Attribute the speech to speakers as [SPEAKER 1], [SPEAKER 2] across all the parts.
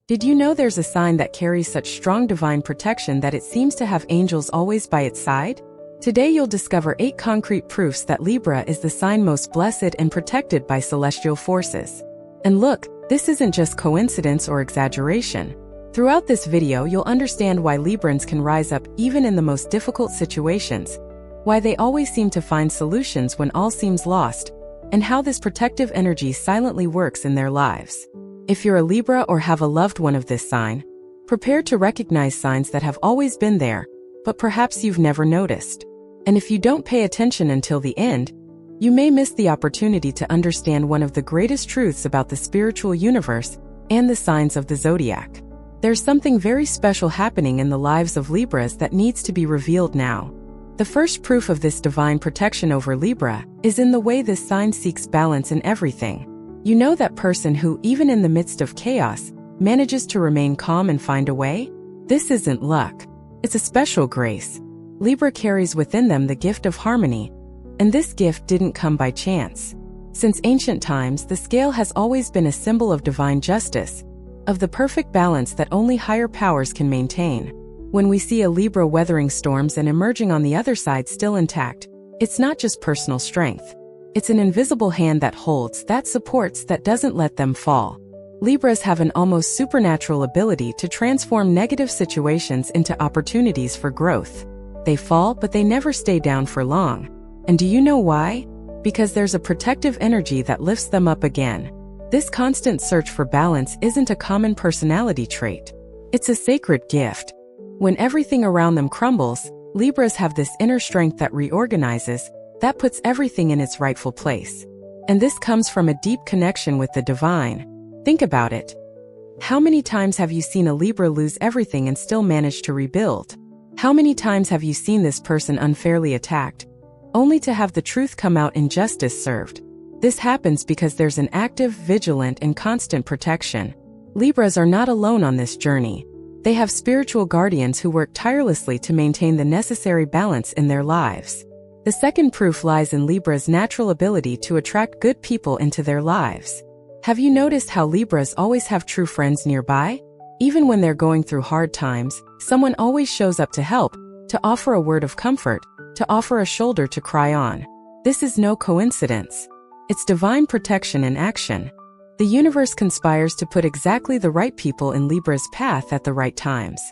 [SPEAKER 1] Did you know there's a sign that carries such strong divine protection that it seems to have angels always by its side? Today you'll discover 8 concrete proofs that Libra is the sign most blessed and protected by celestial forces. And look, this isn't just coincidence or exaggeration. Throughout this video you'll understand why Librans can rise up even in the most difficult situations, why they always seem to find solutions when all seems lost, and how this protective energy silently works in their lives. If you're a Libra or have a loved one of this sign, prepare to recognize signs that have always been there, but perhaps you've never noticed. And if you don't pay attention until the end, you may miss the opportunity to understand one of the greatest truths about the spiritual universe and the signs of the zodiac. There's something very special happening in the lives of Libras that needs to be revealed now. The first proof of this divine protection over Libra is in the way this sign seeks balance in everything. You know that person who, even in the midst of chaos, manages to remain calm and find a way? This isn't luck. It's a special grace. Libra carries within them the gift of harmony, and this gift didn't come by chance. Since ancient times, the scale has always been a symbol of divine justice, of the perfect balance that only higher powers can maintain. When we see a Libra weathering storms and emerging on the other side still intact, it's not just personal strength. It's an invisible hand that holds, that supports, that doesn't let them fall. Libras have an almost supernatural ability to transform negative situations into opportunities for growth. They fall, but they never stay down for long. And do you know why? Because there's a protective energy that lifts them up again. This constant search for balance isn't a common personality trait. It's a sacred gift. When everything around them crumbles, Libras have this inner strength that reorganizes, that puts everything in its rightful place. And this comes from a deep connection with the divine. Think about it. How many times have you seen a Libra lose everything and still manage to rebuild? How many times have you seen this person unfairly attacked, only to have the truth come out and justice served? This happens because there's an active, vigilant, and constant protection. Libras are not alone on this journey. They have spiritual guardians who work tirelessly to maintain the necessary balance in their lives. The second proof lies in Libra's natural ability to attract good people into their lives. Have you noticed how Libras always have true friends nearby? Even when they're going through hard times, someone always shows up to help, to offer a word of comfort, to offer a shoulder to cry on. This is no coincidence. It's divine protection in action. The universe conspires to put exactly the right people in Libra's path at the right times.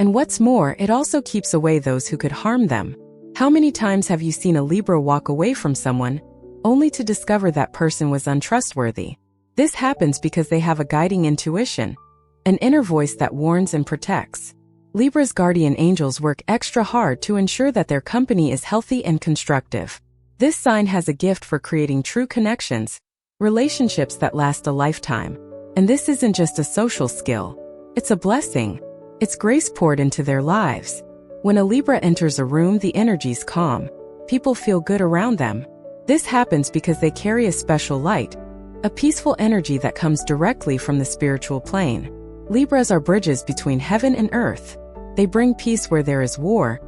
[SPEAKER 1] And what's more, it also keeps away those who could harm them. How many times have you seen a Libra walk away from someone, only to discover that person was untrustworthy? This happens because they have a guiding intuition, an inner voice that warns and protects. Libra's guardian angels work extra hard to ensure that their company is healthy and constructive. This sign has a gift for creating true connections, relationships that last a lifetime. And this isn't just a social skill. It's a blessing. It's grace poured into their lives. When a Libra enters a room, the energy's calm. People feel good around them. This happens because they carry a special light, a peaceful energy that comes directly from the spiritual plane. Libras are bridges between heaven and earth. They bring peace where there is war,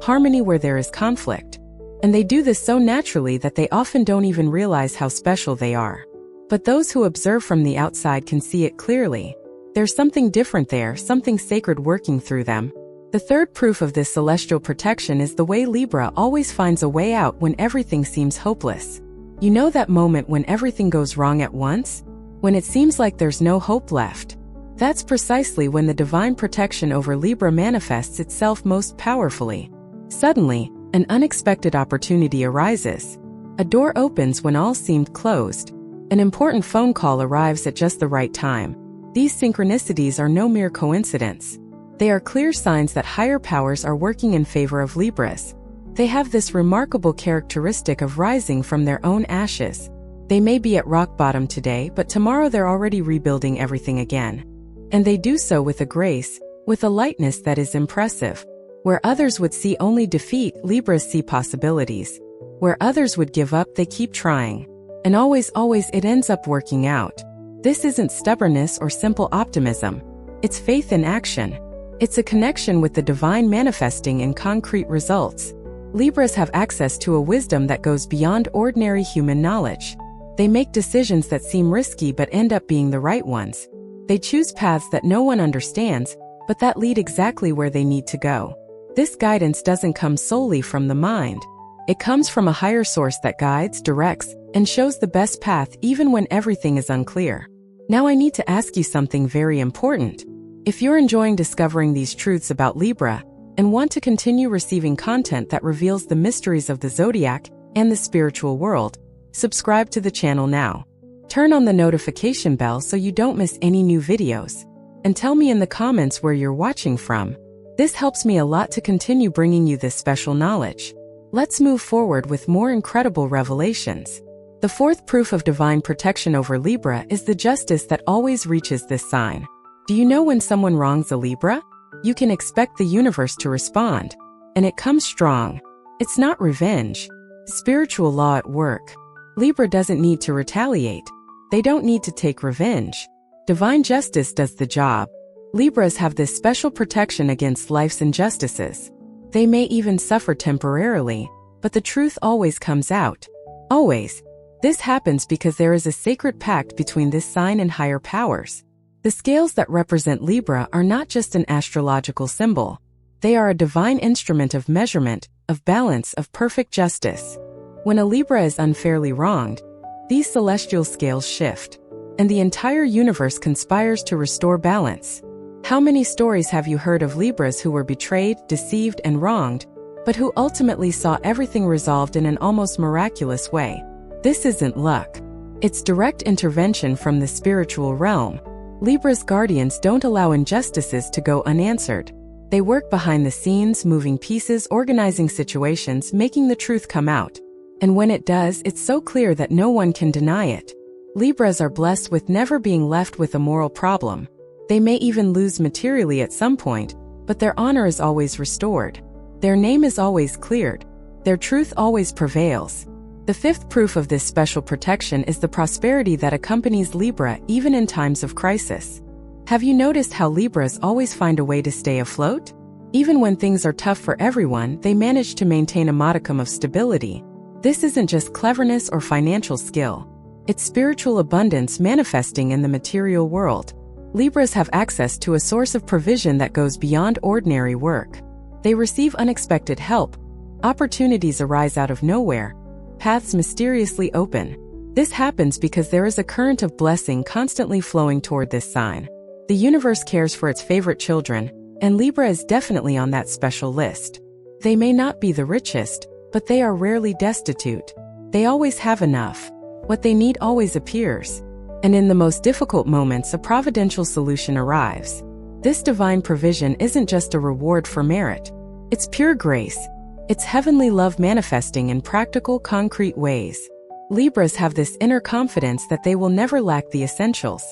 [SPEAKER 1] harmony where there is conflict. And they do this so naturally that they often don't even realize how special they are. But those who observe from the outside can see it clearly. There's something different there, something sacred working through them. The third proof of this celestial protection is the way Libra always finds a way out when everything seems hopeless. You know that moment when everything goes wrong at once? When it seems like there's no hope left? That's precisely when the divine protection over Libra manifests itself most powerfully. Suddenly, an unexpected opportunity arises. A door opens when all seemed closed. An important phone call arrives at just the right time. These synchronicities are no mere coincidence. They are clear signs that higher powers are working in favor of Libras. They have this remarkable characteristic of rising from their own ashes. They may be at rock bottom today, but tomorrow they're already rebuilding everything again. And they do so with a grace, with a lightness that is impressive. Where others would see only defeat, Libras see possibilities. Where others would give up, they keep trying. And always it ends up working out. This isn't stubbornness or simple optimism. It's faith in action. It's a connection with the divine manifesting in concrete results. Libras have access to a wisdom that goes beyond ordinary human knowledge. They make decisions that seem risky but end up being the right ones. They choose paths that no one understands, but that lead exactly where they need to go. This guidance doesn't come solely from the mind. It comes from a higher source that guides, directs, and shows the best path even when everything is unclear. Now I need to ask you something very important. If you're enjoying discovering these truths about Libra and want to continue receiving content that reveals the mysteries of the zodiac and the spiritual world, subscribe to the channel now. Turn on the notification bell so you don't miss any new videos. And tell me in the comments where you're watching from. This helps me a lot to continue bringing you this special knowledge. Let's move forward with more incredible revelations. The fourth proof of divine protection over Libra is the justice that always reaches this sign. Do you know when someone wrongs a Libra? You can expect the universe to respond. And it comes strong. It's not revenge. Spiritual law at work. Libra doesn't need to retaliate. They don't need to take revenge. Divine justice does the job. Libras have this special protection against life's injustices. They may even suffer temporarily, but the truth always comes out. Always. This happens because there is a sacred pact between this sign and higher powers. The scales that represent Libra are not just an astrological symbol. They are a divine instrument of measurement, of balance, of perfect justice. When a Libra is unfairly wronged, these celestial scales shift, and the entire universe conspires to restore balance. How many stories have you heard of Libras who were betrayed, deceived, and wronged, but who ultimately saw everything resolved in an almost miraculous way? This isn't luck. It's direct intervention from the spiritual realm. Libra's guardians don't allow injustices to go unanswered. They work behind the scenes, moving pieces, organizing situations, making the truth come out. And when it does, it's so clear that no one can deny it. Libras are blessed with never being left with a moral problem. They may even lose materially at some point, but their honor is always restored. Their name is always cleared. Their truth always prevails. The fifth proof of this special protection is the prosperity that accompanies Libra even in times of crisis. Have you noticed how Libras always find a way to stay afloat? Even when things are tough for everyone, they manage to maintain a modicum of stability. This isn't just cleverness or financial skill. It's spiritual abundance manifesting in the material world. Libras have access to a source of provision that goes beyond ordinary work. They receive unexpected help. Opportunities arise out of nowhere. Paths mysteriously open. This happens because there is a current of blessing constantly flowing toward this sign. The universe cares for its favorite children, and Libra is definitely on that special list. They may not be the richest, but they are rarely destitute. They always have enough. What they need always appears. And in the most difficult moments, a providential solution arrives. This divine provision isn't just a reward for merit. It's pure grace. It's heavenly love manifesting in practical, concrete ways. Libras have this inner confidence that they will never lack the essentials.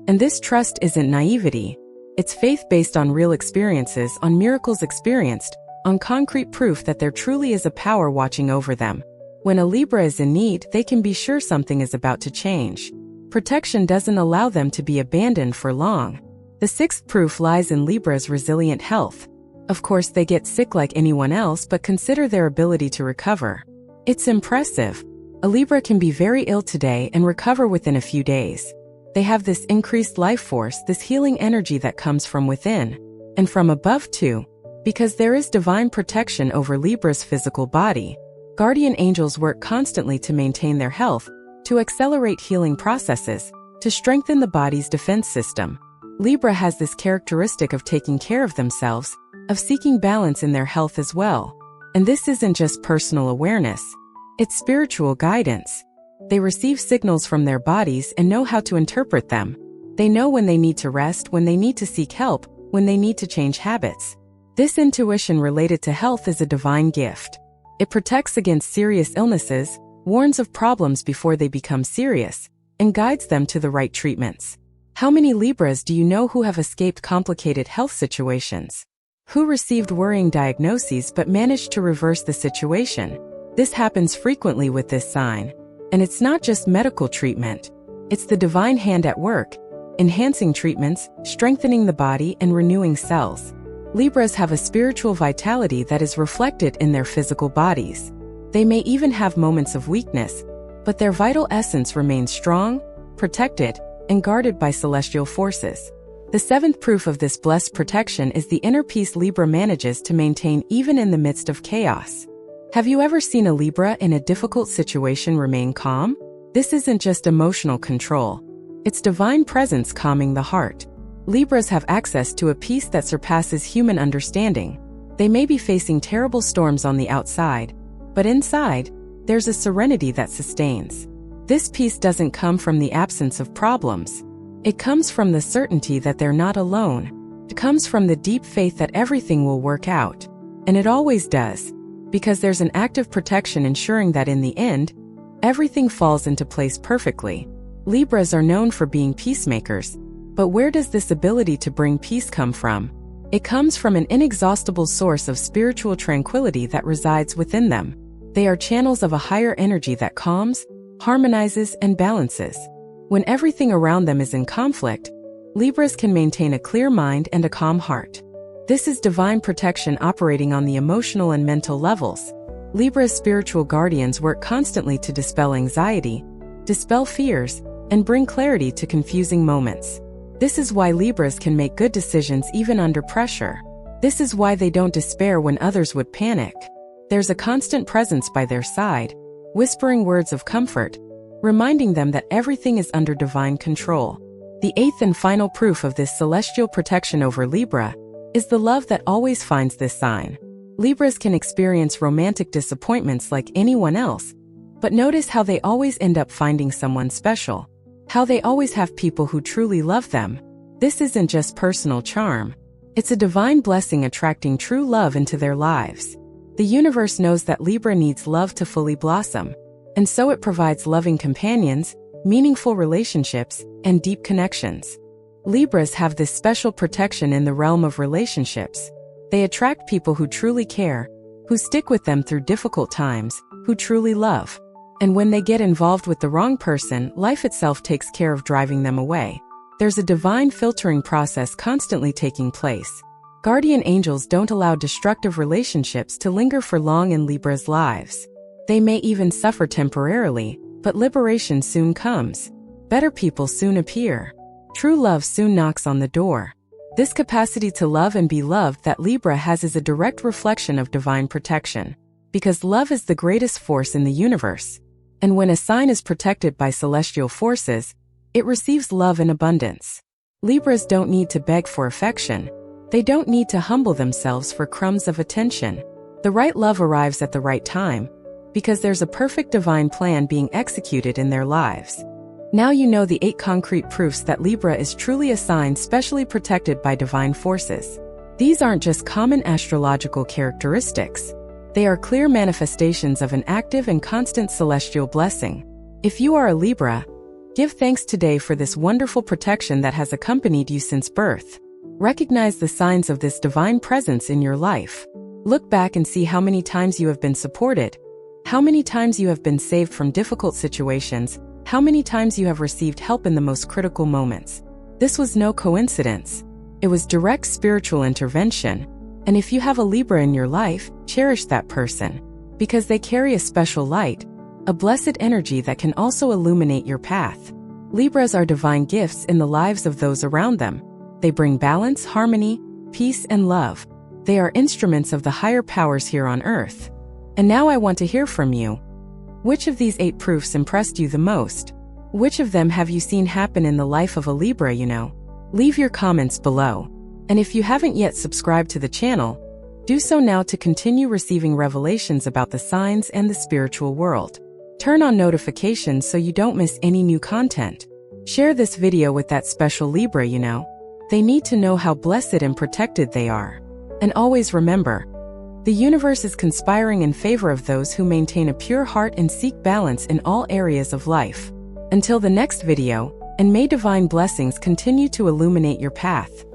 [SPEAKER 1] And this trust isn't naivety. It's faith based on real experiences, on miracles experienced, on concrete proof that there truly is a power watching over them. When a Libra is in need, they can be sure something is about to change. Protection doesn't allow them to be abandoned for long. The sixth proof lies in Libra's resilient health. Of course, they get sick like anyone else, but consider their ability to recover. It's impressive. A Libra can be very ill today and recover within a few days. They have this increased life force, this healing energy that comes from within. And from above too. Because there is divine protection over Libra's physical body. Guardian angels work constantly to maintain their health, to accelerate healing processes, to strengthen the body's defense system. Libra has this characteristic of taking care of themselves, of seeking balance in their health as well. And this isn't just personal awareness. It's spiritual guidance. They receive signals from their bodies and know how to interpret them. They know when they need to rest, when they need to seek help, when they need to change habits. This intuition related to health is a divine gift. It protects against serious illnesses, warns of problems before they become serious, and guides them to the right treatments. How many Libras do you know who have escaped complicated health situations? Who received worrying diagnoses but managed to reverse the situation? This happens frequently with this sign. And it's not just medical treatment. It's the divine hand at work, enhancing treatments, strengthening the body, and renewing cells. Libras have a spiritual vitality that is reflected in their physical bodies. They may even have moments of weakness, but their vital essence remains strong, protected, and guarded by celestial forces. The seventh proof of this blessed protection is the inner peace Libra manages to maintain even in the midst of chaos. Have you ever seen a Libra in a difficult situation remain calm? This isn't just emotional control. It's divine presence calming the heart. Libras have access to a peace that surpasses human understanding. They may be facing terrible storms on the outside, but inside, there's a serenity that sustains. This peace doesn't come from the absence of problems. It comes from the certainty that they're not alone. It comes from the deep faith that everything will work out. And it always does, because there's an active protection ensuring that in the end, everything falls into place perfectly. Libras are known for being peacemakers, but where does this ability to bring peace come from? It comes from an inexhaustible source of spiritual tranquility that resides within them. They are channels of a higher energy that calms, harmonizes, and balances. When everything around them is in conflict, Libras can maintain a clear mind and a calm heart. This is divine protection operating on the emotional and mental levels. Libra's spiritual guardians work constantly to dispel anxiety, dispel fears, and bring clarity to confusing moments. This is why Libras can make good decisions even under pressure. This is why they don't despair when others would panic. There's a constant presence by their side, whispering words of comfort, reminding them that everything is under divine control. The eighth and final proof of this celestial protection over Libra is the love that always finds this sign. Libras can experience romantic disappointments like anyone else, but notice how they always end up finding someone special. How they always have people who truly love them. This isn't just personal charm. It's a divine blessing attracting true love into their lives. The universe knows that Libra needs love to fully blossom, and so it provides loving companions, meaningful relationships, and deep connections. Libras have this special protection in the realm of relationships. They attract people who truly care, who stick with them through difficult times, who truly love. And when they get involved with the wrong person, life itself takes care of driving them away. There's a divine filtering process constantly taking place. Guardian angels don't allow destructive relationships to linger for long in Libra's lives. They may even suffer temporarily, but liberation soon comes. Better people soon appear. True love soon knocks on the door. This capacity to love and be loved that Libra has is a direct reflection of divine protection. Because love is the greatest force in the universe. And when a sign is protected by celestial forces, it receives love in abundance. Libras don't need to beg for affection. They don't need to humble themselves for crumbs of attention. The right love arrives at the right time, because there's a perfect divine plan being executed in their lives. Now you know the 8 concrete proofs that Libra is truly a sign specially protected by divine forces. These aren't just common astrological characteristics. They are clear manifestations of an active and constant celestial blessing. If you are a Libra, give thanks today for this wonderful protection that has accompanied you since birth. Recognize the signs of this divine presence in your life. Look back and see how many times you have been supported, how many times you have been saved from difficult situations, how many times you have received help in the most critical moments. This was no coincidence. It was direct spiritual intervention. And if you have a Libra in your life, cherish that person. Because they carry a special light, a blessed energy that can also illuminate your path. Libras are divine gifts in the lives of those around them. They bring balance, harmony, peace, and love. They are instruments of the higher powers here on Earth. And now I want to hear from you. Which of these 8 proofs impressed you the most? Which of them have you seen happen in the life of a Libra you know? Leave your comments below. And if you haven't yet subscribed to the channel, do so now to continue receiving revelations about the signs and the spiritual world. Turn on notifications so you don't miss any new content. Share this video with that special Libra you know. They need to know how blessed and protected they are. And always remember, the universe is conspiring in favor of those who maintain a pure heart and seek balance in all areas of life. Until the next video, and may divine blessings continue to illuminate your path.